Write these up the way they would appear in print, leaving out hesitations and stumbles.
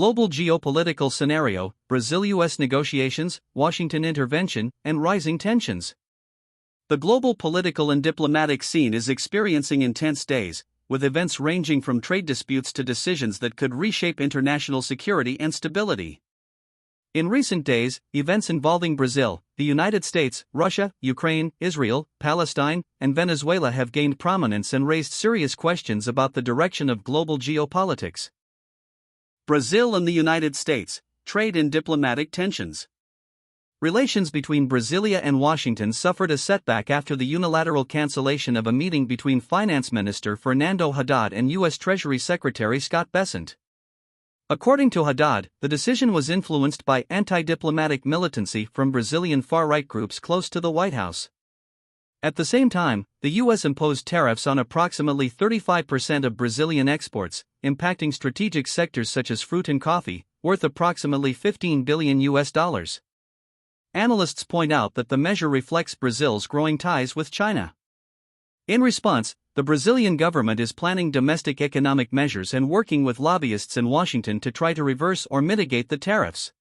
Global geopolitical scenario: Brazil-US negotiations, Washington intervention, and rising tensions. The global political and diplomatic scene is experiencing intense days, with events ranging from trade disputes to decisions that could reshape international security and stability. In recent days, events involving Brazil, the United States, Russia, Ukraine, Israel, Palestine, and Venezuela have gained prominence and raised serious questions about the direction of global geopolitics. Brazil and the United States: trade and diplomatic tensions. Relations between Brasilia and Washington suffered a setback after the unilateral cancellation of a meeting between Finance Minister Fernando Haddad and U.S. Treasury Secretary Scott Bessent. According to Haddad, the decision was influenced by anti-diplomatic militancy from Brazilian far-right groups close to the White House. At the same time, the U.S. imposed tariffs on approximately 35% of Brazilian exports, impacting strategic sectors such as fruit and coffee, worth approximately $15 billion. Analysts point out that the measure reflects Brazil's growing ties with China. In response, the Brazilian government is planning domestic economic measures and working with lobbyists in Washington to try to reverse or mitigate the tariffs.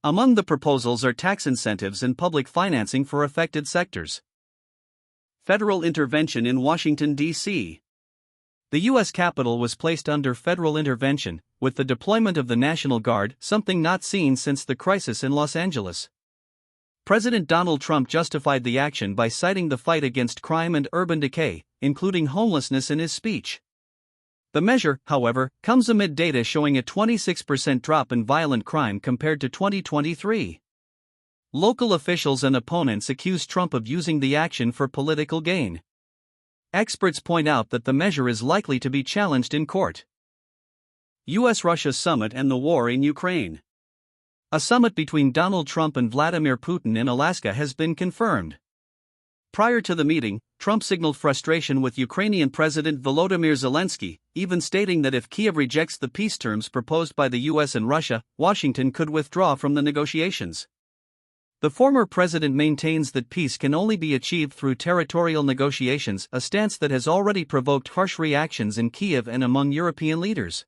Among the proposals are tax incentives and public financing for affected sectors. Federal intervention in Washington, D.C. The U.S. Capitol was placed under federal intervention, with the deployment of the National Guard, something not seen since the crisis in Los Angeles. President Donald Trump justified the action by citing the fight against crime and urban decay, including homelessness, in his speech. The measure, however, comes amid data showing a 26% drop in violent crime compared to 2023. Local officials and opponents accuse Trump of using the action for political gain. Experts point out that the measure is likely to be challenged in court. U.S.-Russia summit and the war in Ukraine. A summit between Donald Trump and Vladimir Putin in Alaska has been confirmed. Prior to the meeting, Trump signaled frustration with Ukrainian President Volodymyr Zelensky, even stating that if Kyiv rejects the peace terms proposed by the U.S. and Russia, Washington could withdraw from the negotiations. The former president maintains that peace can only be achieved through territorial negotiations, a stance that has already provoked harsh reactions in Kyiv and among European leaders.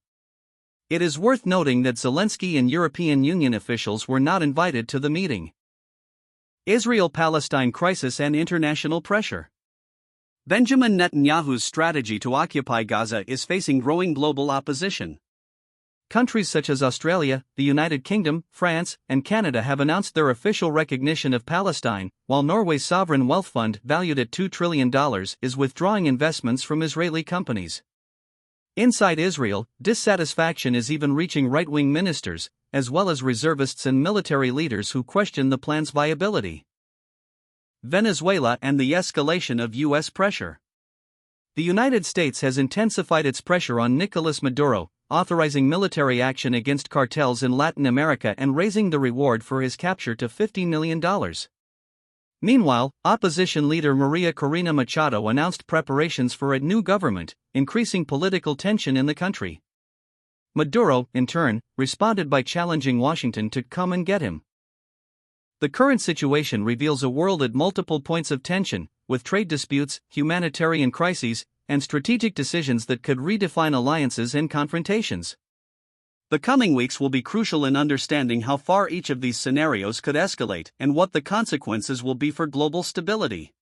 It is worth noting that Zelensky and European Union officials were not invited to the meeting. Israel-Palestine crisis and international pressure. Benjamin Netanyahu's strategy to occupy Gaza is facing growing global opposition. Countries such as Australia, the United Kingdom, France, and Canada have announced their official recognition of Palestine, while Norway's sovereign wealth fund, valued at $2 trillion, is withdrawing investments from Israeli companies. Inside Israel, dissatisfaction is even reaching right-wing ministers, as well as reservists and military leaders who question the plan's viability. Venezuela and the escalation of U.S. pressure. The United States has intensified its pressure on Nicolás Maduro, authorizing military action against cartels in Latin America and raising the reward for his capture to $15 million. Meanwhile, opposition leader Maria Corina Machado announced preparations for a new government, increasing political tension in the country. Maduro, in turn, responded by challenging Washington to come and get him. The current situation reveals a world at multiple points of tension, with trade disputes, humanitarian crises, and strategic decisions that could redefine alliances and confrontations. The coming weeks will be crucial in understanding how far each of these scenarios could escalate and what the consequences will be for global stability.